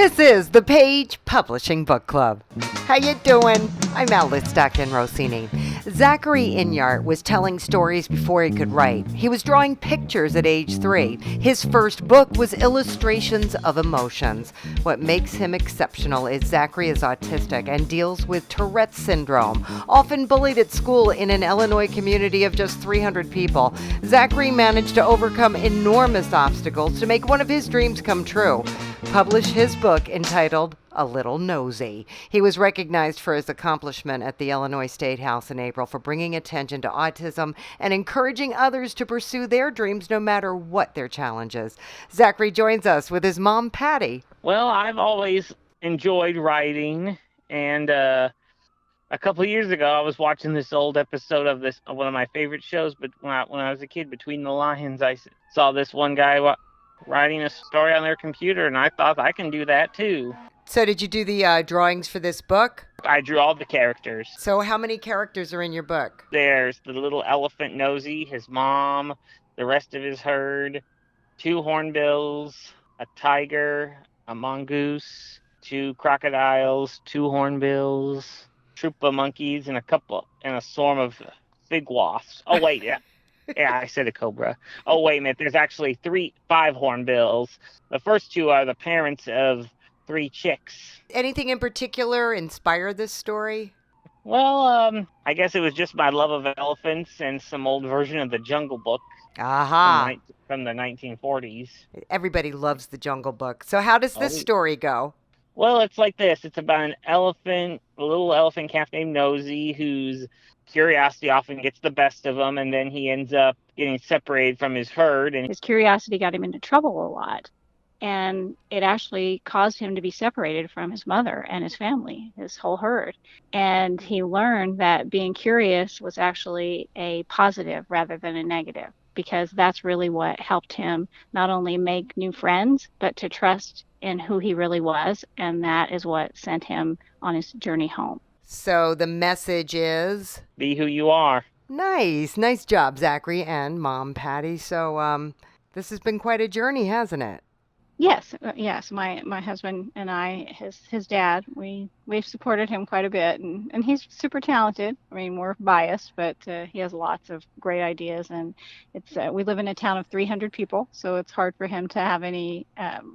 This is the Page Publishing Book Club. How you doing? I'm Alice Stockton Rossini. Zachary Inyart was telling stories before he could write. He was drawing pictures at age 3. His first book was illustrations of emotions. What makes him exceptional is Zachary is autistic and deals with Tourette's syndrome. Often bullied at school in an Illinois community of just 300 people, Zachary managed to overcome enormous obstacles to make one of his dreams come true. Publish his book entitled A Little Nosy. He was recognized for his accomplishment at the Illinois State House in April for bringing attention to autism and encouraging others to pursue their dreams no matter what their challenges. Zachary joins us with his mom, Patty. Well, I've always enjoyed writing, and a couple of years ago, I was watching this old episode of one of my favorite shows. But when I was a kid, Between the Lions, I saw this one guy writing a story on their computer, and I thought I can do that too. So did you do the drawings for this book? I drew all the characters. So how many characters are in your book? There's the little elephant Nosy, his mom, the rest of his herd, 2 hornbills, a tiger, a mongoose, 2 crocodiles, 2 hornbills, troop of monkeys, and a swarm of fig wasps. Oh wait, yeah. Yeah, I said a cobra. Oh, wait a minute. There's actually 5 hornbills. The first 2 are the parents of 3 chicks. Anything in particular inspired this story? Well, I guess it was just my love of elephants and some old version of the Jungle Book. Aha. From the 1940s. Everybody loves the Jungle Book. So how does this story go? Well, it's like this. It's about a little elephant calf named Nosy, whose curiosity often gets the best of him, and then he ends up getting separated from his herd. And his curiosity got him into trouble a lot, and it actually caused him to be separated from his mother and his family, his whole herd. And he learned that being curious was actually a positive rather than a negative, because that's really what helped him not only make new friends, but to trust in who he really was, and that is what sent him on his journey home. So the message is? Be who you are. Nice job, Zachary and Mom Patty. So this has been quite a journey, hasn't it? Yes. My husband and I, his dad, we've supported him quite a bit, and he's super talented. I mean, we're biased, but he has lots of great ideas, and we live in a town of 300 people, so it's hard for him to have any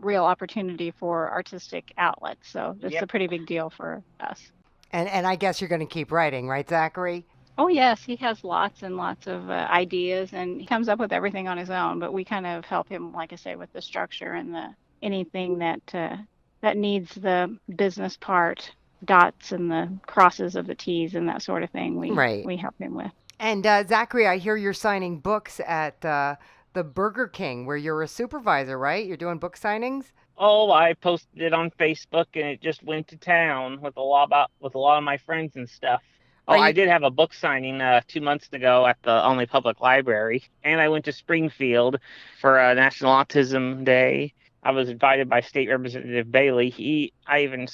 real opportunity for artistic outlets. So this is a pretty big deal for us. And I guess you're going to keep writing, right, Zachary? Oh, yes. He has lots and lots of ideas, and he comes up with everything on his own. But we kind of help him, like I say, with the structure and anything that needs the business part, dots and the crosses of the T's and that sort of thing. We help him with. And Zachary, I hear you're signing books at the Burger King, where you're a supervisor, right? You're doing book signings? Oh, I posted it on Facebook, and it just went to town with a lot of my friends and stuff. I did have a book signing 2 months ago at the Only Public Library, and I went to Springfield for National Autism Day. I was invited by State Representative Bailey. I even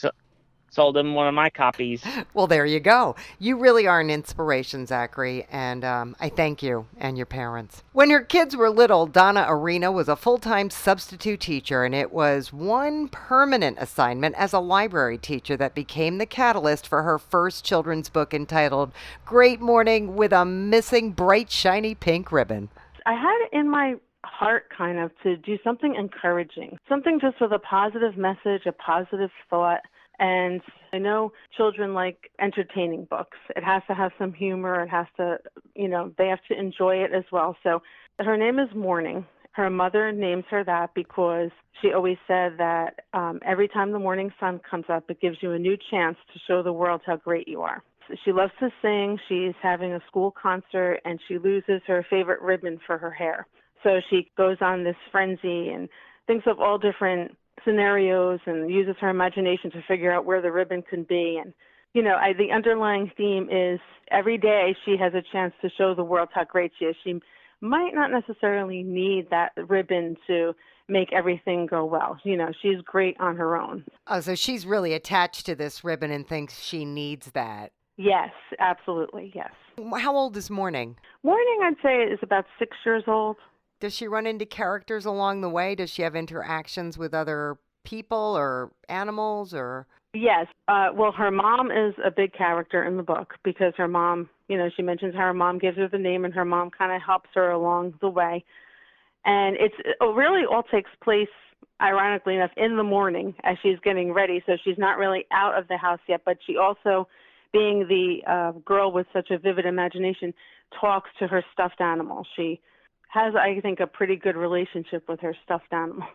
sold him one of my copies. Well, there you go. You really are an inspiration, Zachary, and I thank you and your parents. When her kids were little, Donna Arena was a full-time substitute teacher, and it was one permanent assignment as a library teacher that became the catalyst for her first children's book entitled Great Morning with a Missing Bright Shiny Pink Ribbon. I had it in my heart kind of to do something encouraging, something just with a positive message, a positive thought. And I know children like entertaining books. It has to have some humor. It has to, they have to enjoy it as well. So her name is Morning. Her mother names her that because she always said that every time the morning sun comes up, it gives you a new chance to show the world how great you are. She loves to sing. She's having a school concert, and she loses her favorite ribbon for her hair. So she goes on this frenzy and thinks of all different scenarios and uses her imagination to figure out where the ribbon can be. And, the underlying theme is every day she has a chance to show the world how great she is. She might not necessarily need that ribbon to make everything go well. She's great on her own. Oh, so she's really attached to this ribbon and thinks she needs that. Yes, absolutely, yes. How old is Morning? Morning, I'd say, is about 6 years old. Does she run into characters along the way? Does she have interactions with other people or animals or? Yes. Well, her mom is a big character in the book because her mom, she mentions how her mom gives her the name and her mom kind of helps her along the way. And it really all takes place, ironically enough, in the morning as she's getting ready. So she's not really out of the house yet, but she also, being the girl with such a vivid imagination, talks to her stuffed animal. She has, I think, a pretty good relationship with her stuffed animals.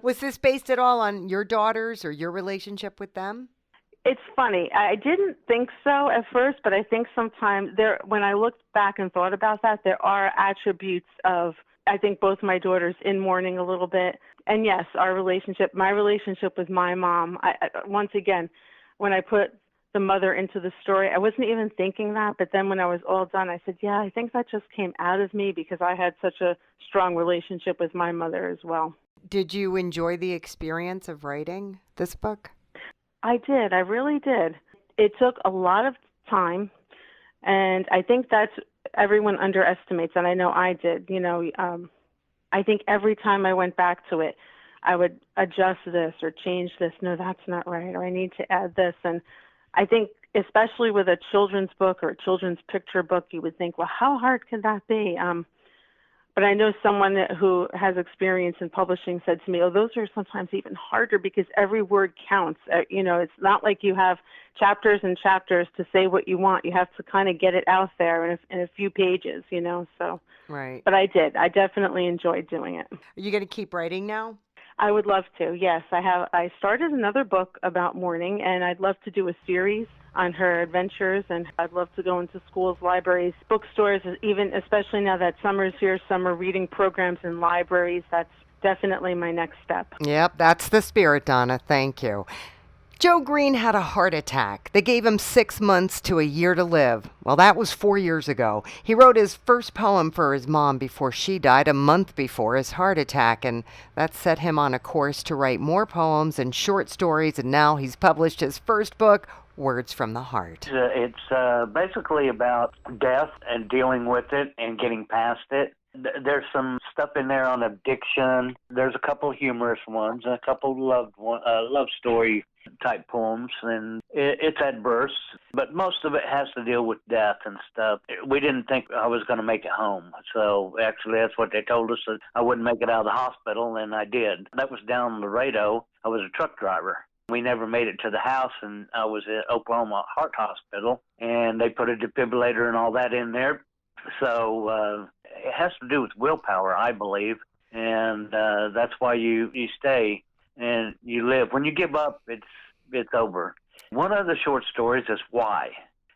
Was this based at all on your daughters or your relationship with them? It's funny. I didn't think so at first, but I think sometimes when I looked back and thought about that, there are attributes of, I think, both my daughters in mourning a little bit. And yes, my relationship with my mom, once again, when I put the mother into the story, I wasn't even thinking that. But then when I was all done, I said, yeah, I think that just came out of me because I had such a strong relationship with my mother as well. Did you enjoy the experience of writing this book? I did. I really did. It took a lot of time, and I think that's everyone underestimates, and I know I did. I think every time I went back to it, I would adjust this or change this. No, that's not right, or I need to add this. And I think especially with a children's book or a children's picture book, you would think, well, how hard can that be? But I know someone who has experience in publishing said to me, oh, those are sometimes even harder because every word counts. It's not like you have chapters and chapters to say what you want. You have to kind of get it out there in a few pages, so. Right. But I did. I definitely enjoyed doing it. Are you going to keep writing now? I would love to, yes. I started another book about mourning, and I'd love to do a series on her adventures, and I'd love to go into schools, libraries, bookstores, even especially now that summer's here, summer reading programs in libraries. That's definitely my next step. Yep, that's the spirit, Donna. Thank you. Joe Green had a heart attack. They gave him 6 months to a year to live. Well, that was 4 years ago. He wrote his first poem for his mom before she died a month before his heart attack, and that set him on a course to write more poems and short stories, and now he's published his first book, Words from the Heart. It's basically about death and dealing with it and getting past it. There's some stuff in there on addiction. There's a couple humorous ones and a couple love story type poems, and it's adverse, but most of it has to deal with death and stuff. We didn't think I was going to make it home, so actually that's what they told us, that I wouldn't make it out of the hospital, and I did. That was down in Laredo. I was a truck driver. We never made it to the house, and I was at Oklahoma Heart Hospital, and they put a defibrillator and all that in there. So it has to do with willpower, I believe, and that's why you stay and you live. When you give up, it's over. One of the short stories is Why.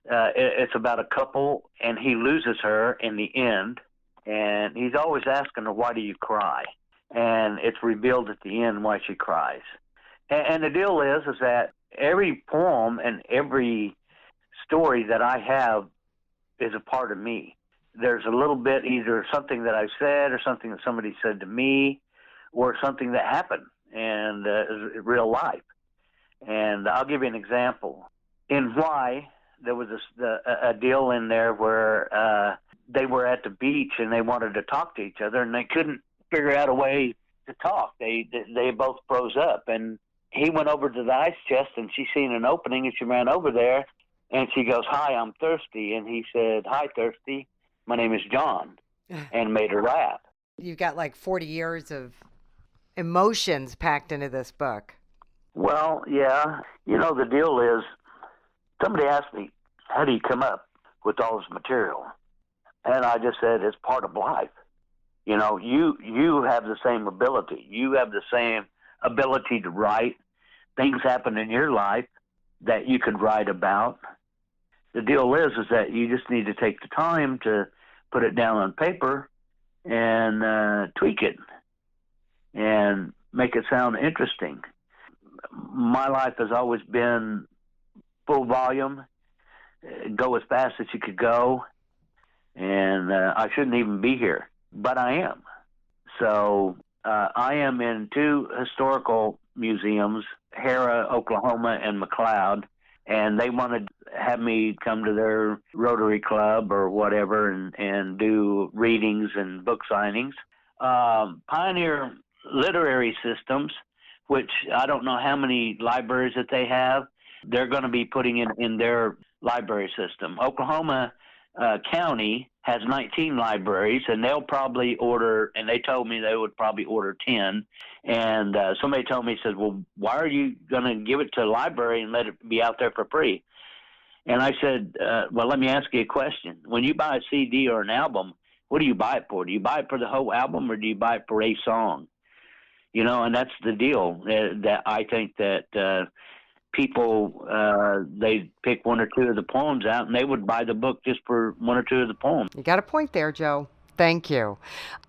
It's about a couple, and he loses her in the end, and he's always asking her, why do you cry? And it's revealed at the end why she cries. And the deal is that every poem and every story that I have is a part of me. There's a little bit, either something that I've said or something that somebody said to me or something that happened and real life. And I'll give you an example. In Why, there was a deal in there where they were at the beach and they wanted to talk to each other and they couldn't figure out a way to talk. They both froze up, and he went over to the ice chest and she seen an opening and she ran over there and she goes, hi, I'm thirsty. And he said, hi, thirsty. My name is John, and made her laugh. You've got like 40 years of emotions packed into this book. Well, yeah. The deal is, somebody asked me, how do you come up with all this material? And I just said, it's part of life. You have the same ability. You have the same ability to write. Things happen in your life that you could write about. The deal is that you just need to take the time to put it down on paper and tweak it and make it sound interesting. My life has always been full volume, go as fast as you could go, and I shouldn't even be here, but I am. So I am in 2 historical museums, Hera, Oklahoma, and McLeod, and they wanted to have me come to their Rotary Club or whatever and do readings and book signings. Pioneer literary systems, which I don't know how many libraries that they have. They're going to be putting it in their library system. Oklahoma County has 19 libraries, and they'll probably order, and they told me they would probably order 10. And somebody told me, said, well, why are you going to give it to a library and let it be out there for free? And I said, well, let me ask you a question. When you buy a CD or an album, what do you buy it for? Do you buy it for the whole album, or do you buy it for a song? You know, and that's the deal. That I think that people, they pick one or two of the poems out, and they would buy the book just for one or two of the poems. You got a point there, Joe. Thank you.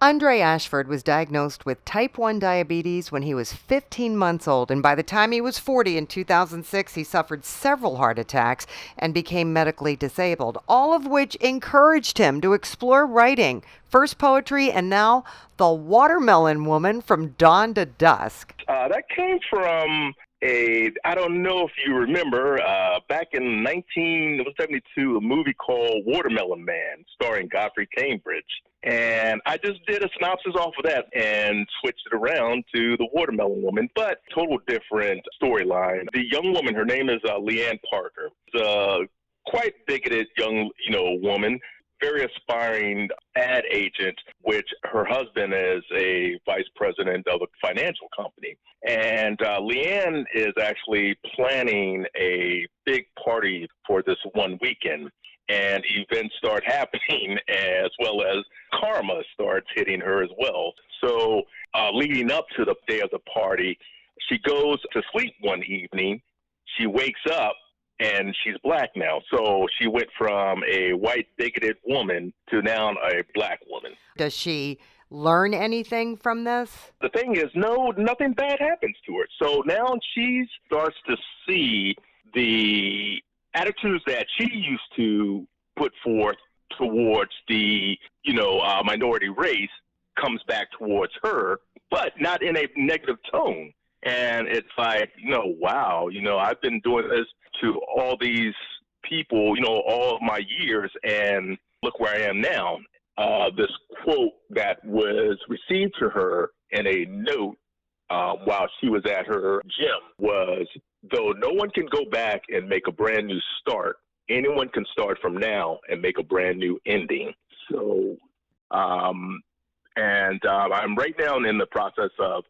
Andre Ashford was diagnosed with type 1 diabetes when he was 15 months old, and by the time he was 40 in 2006, he suffered several heart attacks and became medically disabled, all of which encouraged him to explore writing, first poetry, and now The Watermelon Woman from Dawn to Dusk. That came from I don't know if you remember, back in 1972, a movie called Watermelon Man, starring Godfrey Cambridge. And I just did a synopsis off of that and switched it around to The Watermelon Woman, but total different storyline. The young woman, her name is Leanne Parker. She's a quite bigoted young, woman, very aspiring ad agent, which her husband is a vice president of a financial company. And Leanne is actually planning a big party for this one weekend. And events start happening as well as karma starts hitting her as well. So leading up to the day of the party, she goes to sleep one evening. She wakes up and she's black now. So she went from a white bigoted woman to now a black woman. Does she learn anything from this? The thing is, no, nothing bad happens to her. So now she starts to see the attitudes that she used to put forth towards the, minority race comes back towards her, but not in a negative tone. And it's like, wow, I've been doing this to all these people, all of my years, and look where I am now. This quote that was received to her in a note while she was at her gym was, though no one can go back and make a brand new start, anyone can start from now and make a brand new ending. So, I'm right now in the process of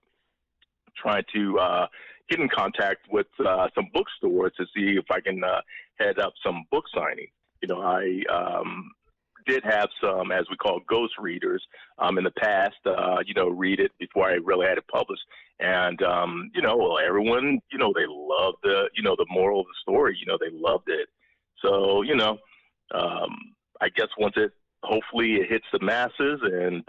trying to get in contact with some bookstores to see if I can head up some book signing. I did have some, as we call, ghost readers in the past, read it before I really had it published. And, everyone, they loved the moral of the story, they loved it. So, I guess hopefully it hits the masses and,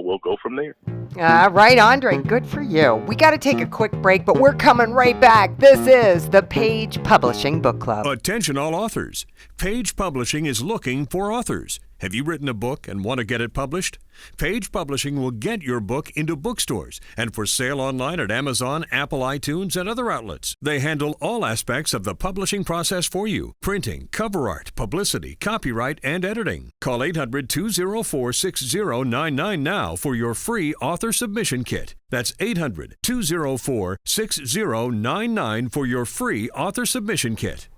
we'll go from there. Right, Andre, good for you. We got to take a quick break, but we're coming right back. This is the Page Publishing Book Club. Attention all authors. Page Publishing is looking for authors. Have you written a book and want to get it published? Page Publishing will get your book into bookstores and for sale online at Amazon, Apple iTunes, and other outlets. They handle all aspects of the publishing process for you: printing, cover art, publicity, copyright, and editing. Call 800-204-6099 now for your free author submission kit. That's 800-204-6099 for your free author submission kit.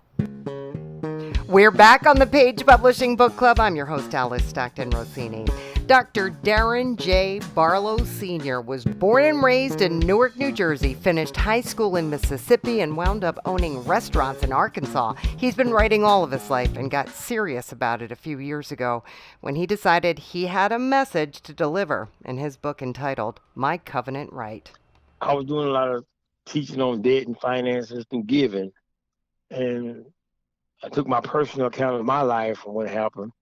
We're back on the Page Publishing Book Club. I'm your host, Alice Stockton Rossini. Dr. Darren J. Barlow Sr. was born and raised in Newark, New Jersey, finished high school in Mississippi, and wound up owning restaurants in Arkansas. He's been writing all of his life and got serious about it a few years ago when he decided he had a message to deliver in his book entitled My Covenant Right. I was doing a lot of teaching on debt and finances and giving, and I took my personal account of my life and what happened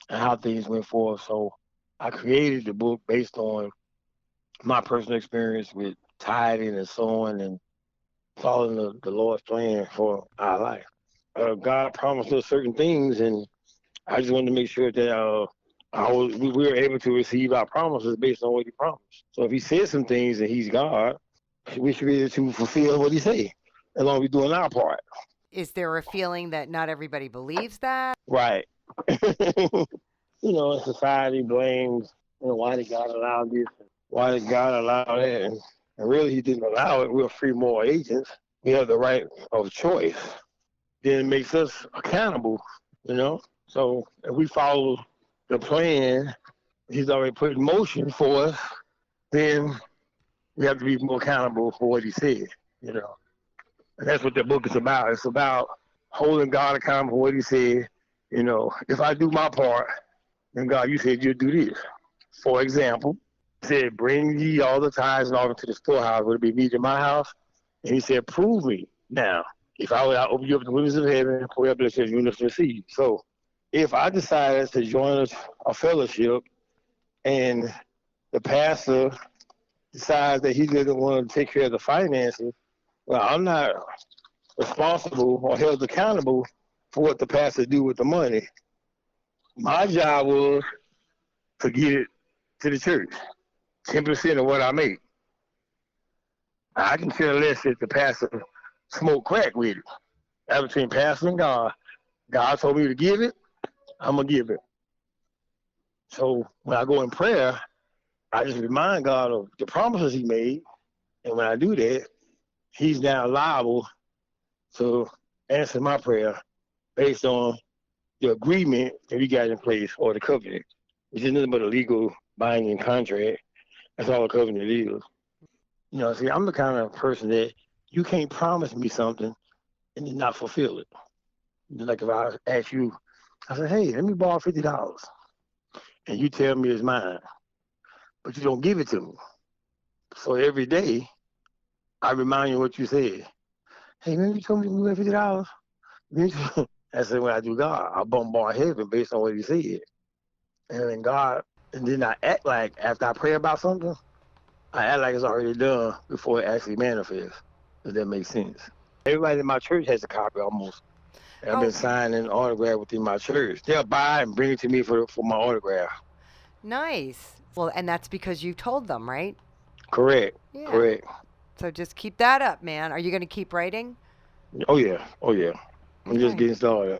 and how things went forward. So I created the book based on my personal experience with tithing and sowing and following the Lord's plan for our life. God promised us certain things, and I just wanted to make sure that we were able to receive our promises based on what he promised. So if he said some things and he's God, we should be able to fulfill what he said, as long as we're doing our part. Is there a feeling that not everybody believes that? Right. Society blames, why did God allow this? why did God allow that? And really, he didn't allow it. We're free moral agents. We have the right of choice. Then it makes us accountable, you know? So if we follow the plan he's already put in motion for us, then we have to be more accountable for what he said, you know? And that's what the book is about. It's about holding God accountable for what he said. You know, if I do my part, then God, you said you'll do this. For example, he said, bring ye all the tithes and offering to the storehouse, would it be meat in my house? And he said, prove me now. If I would open you up the windows of heaven and pour out blessings, you will receive. So if I decided to join a fellowship and the pastor decides that he doesn't want to take care of the finances, well, I'm not responsible or held accountable for what the pastor do with the money. My job was to get it to the church, 10% of what I make. I can care less if the pastor smoke crack with it. That's between pastor and God. God told me to give it, I'm going to give it. So when I go in prayer, I just remind God of the promises he made. And when I do that, he's now liable to answer my prayer based on the agreement that we got in place, or the covenant, which is nothing but a legal binding contract. That's all a covenant is. You know, see, I'm the kind of person that you can't promise me something and then not fulfill it. Like if I ask you, I say, hey, let me borrow $50, and you tell me it's mine, but you don't give it to me. So every day, I remind you what you said. Hey, remember you told me to give $50? That's when I do God. I bombard heaven based on what he said. And then God, and then I act like, after I pray about something, I act like it's already done before it actually manifests. Does that make sense? Everybody in my church has a copy almost. And I've been signing autograph within my church. They'll buy and bring it to me for my autograph. Nice. Well, and that's because you told them, right? Correct. Yeah. Correct. So just keep that up, man. Are you going to keep writing? Oh, yeah. Oh, yeah. I'm just getting started.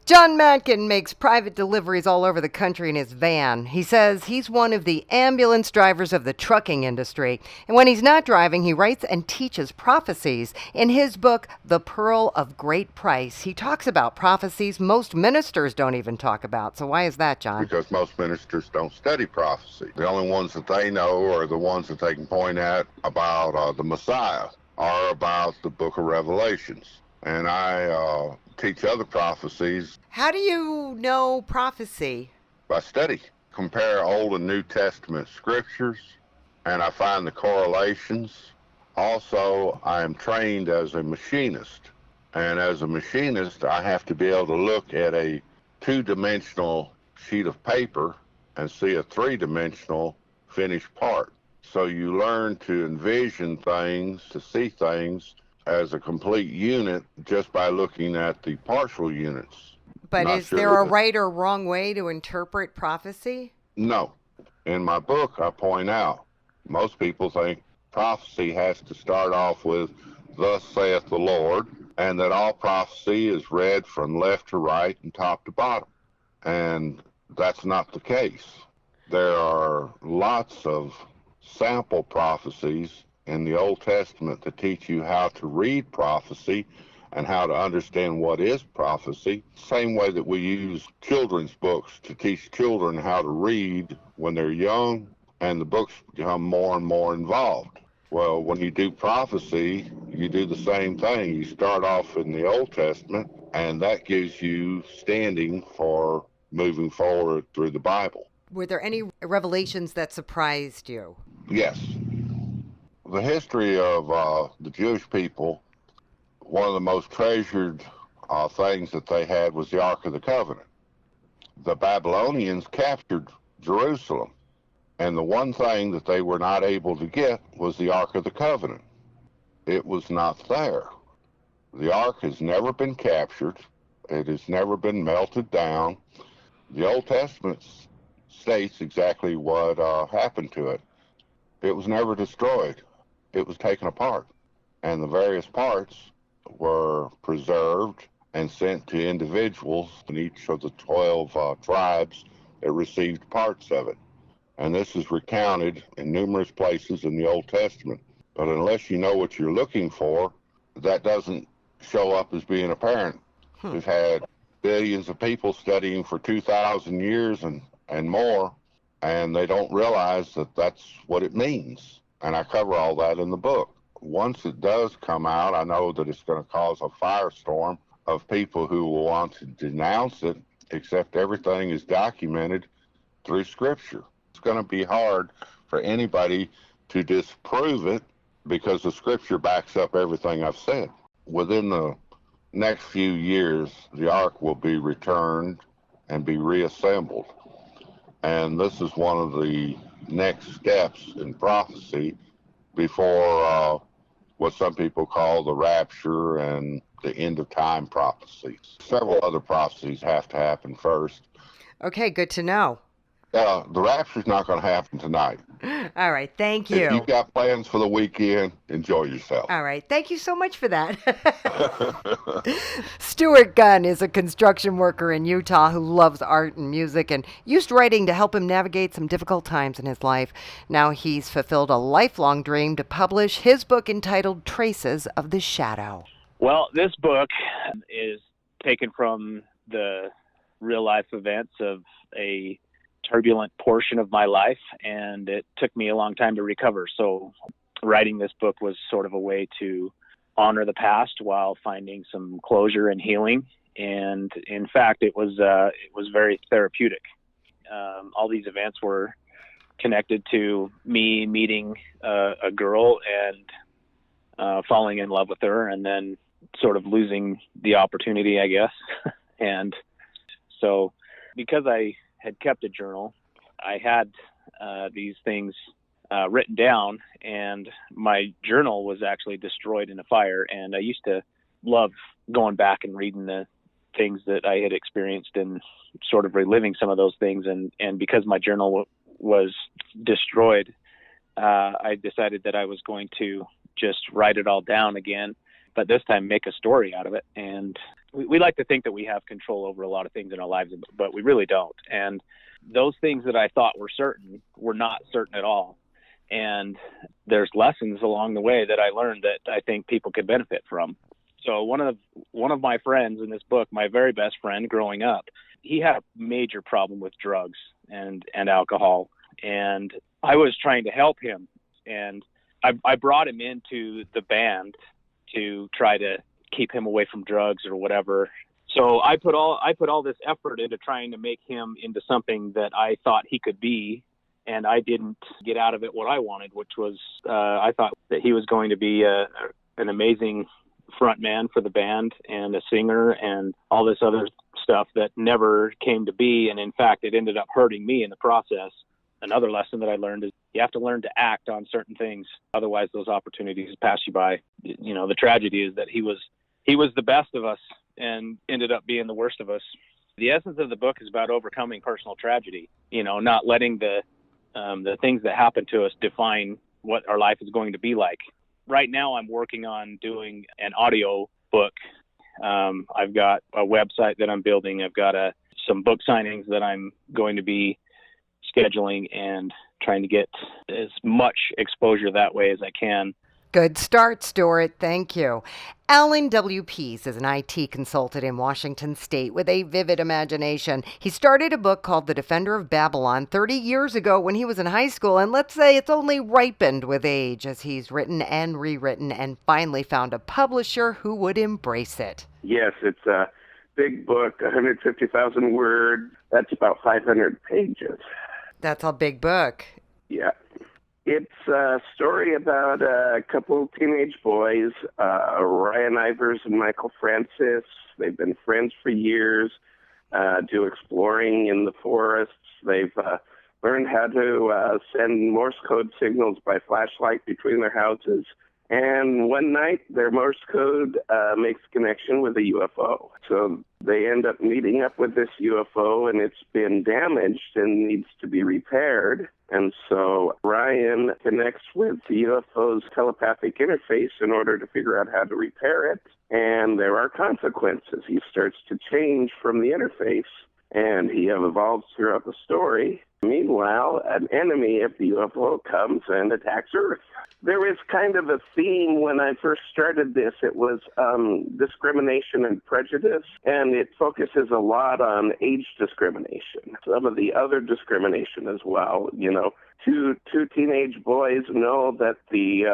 John Matkin makes private deliveries all over the country in his van. He says he's one of the ambulance drivers of the trucking industry. And when he's not driving, he writes and teaches prophecies. In his book, The Pearl of Great Price, he talks about prophecies most ministers don't even talk about. So why is that, John? Because most ministers don't study prophecy. The only ones that they know are the ones that they can point at about the Messiah or about the book of Revelations. And I teach other prophecies. How do you know prophecy? By study. Compare Old and New Testament scriptures, and I find the correlations. Also, I am trained as a machinist. And as a machinist, I have to be able to look at a two-dimensional sheet of paper and see a three-dimensional finished part. So you learn to envision things, to see things as a complete unit just by looking at the partial units. But is there a right or wrong way to interpret prophecy? No. In my book, I point out, most people think prophecy has to start off with, thus saith the Lord, and that all prophecy is read from left to right and top to bottom. And that's not the case. There are lots of sample prophecies in the Old Testament to teach you how to read prophecy and how to understand what is prophecy. Same way that we use children's books to teach children how to read when they're young, and the books become more and more involved. Well, when you do prophecy, you do the same thing. You start off in the Old Testament, and that gives you standing for moving forward through the Bible. Were there any revelations that surprised you? Yes. The history of the Jewish people, one of the most treasured things that they had was the Ark of the Covenant. The Babylonians captured Jerusalem, and the one thing that they were not able to get was the Ark of the Covenant. It was not there. The Ark has never been captured. It has never been melted down. The Old Testament states exactly what happened to it. It was never destroyed. It was taken apart, and the various parts were preserved and sent to individuals in each of the 12 tribes that received parts of it. And this is recounted in numerous places in the Old Testament. But unless you know what you're looking for, that doesn't show up as being apparent. We've had billions of people studying for 2,000 years and more, and they don't realize that that's what it means. And I cover all that in the book. Once it does come out, I know that it's going to cause a firestorm of people who will want to denounce it, except everything is documented through Scripture. It's going to be hard for anybody to disprove it because the Scripture backs up everything I've said. Within the next few years, the ark will be returned and be reassembled. And this is one of the next steps in prophecy before what some people call the rapture and the end of time prophecies. Several other prophecies have to happen first. Okay, good to know. The rapture's not going to happen tonight. All right, thank you. If you've got plans for the weekend, enjoy yourself. All right, thank you so much for that. Stuart Gun is a construction worker in Utah who loves art and music and used writing to help him navigate some difficult times in his life. Now he's fulfilled a lifelong dream to publish his book entitled Traces of the Shadow. Well, this book is taken from the real-life events of a turbulent portion of my life, and it took me a long time to recover. So writing this book was sort of a way to honor the past while finding some closure and healing. And in fact, it was very therapeutic. All these events were connected to me meeting a girl and falling in love with her, and then sort of losing the opportunity, I guess. And so because I had kept a journal, I had these things written down, and my journal was actually destroyed in a fire. And I used to love going back and reading the things that I had experienced and sort of reliving some of those things. And because my journal was destroyed, I decided that I was going to just write it all down again, but this time make a story out of it. And we like to think that we have control over a lot of things in our lives, but we really don't. And those things that I thought were certain were not certain at all. And there's lessons along the way that I learned that I think people could benefit from. So one of my friends in this book, my very best friend growing up, he had a major problem with drugs and alcohol. And I was trying to help him. And I brought him into the band to try to keep him away from drugs or whatever. So I put all this effort into trying to make him into something that I thought he could be, and I didn't get out of it what I wanted, which was I thought that he was going to be an amazing front man for the band and a singer and all this other stuff that never came to be. And in fact, it ended up hurting me in the process. Another lesson that I learned is you have to learn to act on certain things. Otherwise, those opportunities pass you by. You know, the tragedy is that he was the best of us and ended up being the worst of us. The essence of the book is about overcoming personal tragedy, you know, not letting the things that happen to us define what our life is going to be like. Right now, I'm working on doing an audio book. I've got a website that I'm building. I've got some book signings that I'm going to be scheduling and trying to get as much exposure that way as I can. Good start, Stuart. Thank you. Alan W. Pease is an IT consultant in Washington State with a vivid imagination. He started a book called The Defender of Babylon 30 years ago when he was in high school, and let's say it's only ripened with age as he's written and rewritten and finally found a publisher who would embrace it. Yes, it's a big book, 150,000 words. That's about 500 pages. That's a big book. Yeah. It's a story about a couple teenage boys, Ryan Ivers and Michael Francis. They've been friends for years, do exploring in the forests. They've learned how to send Morse code signals by flashlight between their houses. And one night, their Morse code makes connection with a UFO. So they end up meeting up with this UFO, and it's been damaged and needs to be repaired. And so Ryan connects with the UFO's telepathic interface in order to figure out how to repair it. And there are consequences. He starts to change from the interface, and he evolves throughout the story. Meanwhile, an enemy of the UFO comes and attacks Earth. There is kind of a theme when I first started this. It was discrimination and prejudice, and it focuses a lot on age discrimination. Some of the other discrimination as well. You know, two teenage boys know that the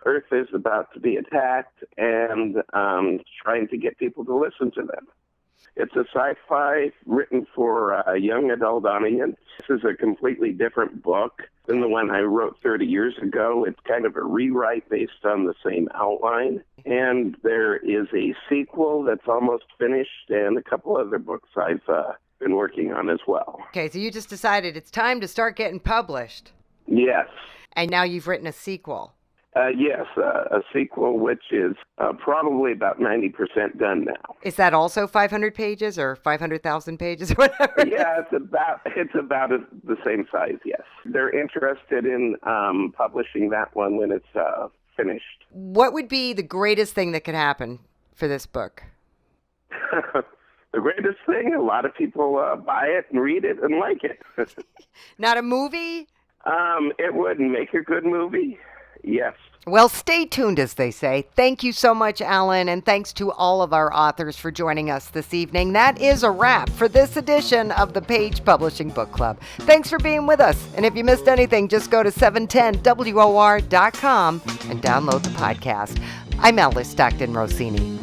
Earth is about to be attacked and trying to get people to listen to them. It's a sci-fi written for a young adult audience. This is a completely different book than the one I wrote 30 years ago. It's kind of a rewrite based on the same outline. And there is a sequel that's almost finished and a couple other books I've been working on as well. Okay, so you just decided it's time to start getting published. Yes. And now you've written a sequel. Yes, a sequel which is probably about 90% done now. Is that also 500 pages or 500,000 pages or whatever? Yeah, it's about the same size, yes. They're interested in publishing that one when it's finished. What would be the greatest thing that could happen for this book? The greatest thing, a lot of people buy it and read it and like it. Not a movie? It would make a good movie. Yes. Well, stay tuned, as they say. Thank you so much, Alan, and thanks to all of our authors for joining us this evening. That is a wrap for this edition of the Page Publishing Book Club. Thanks for being with us. And if you missed anything, just go to 710WOR.com and download the podcast. I'm Alice Stockton Rossini.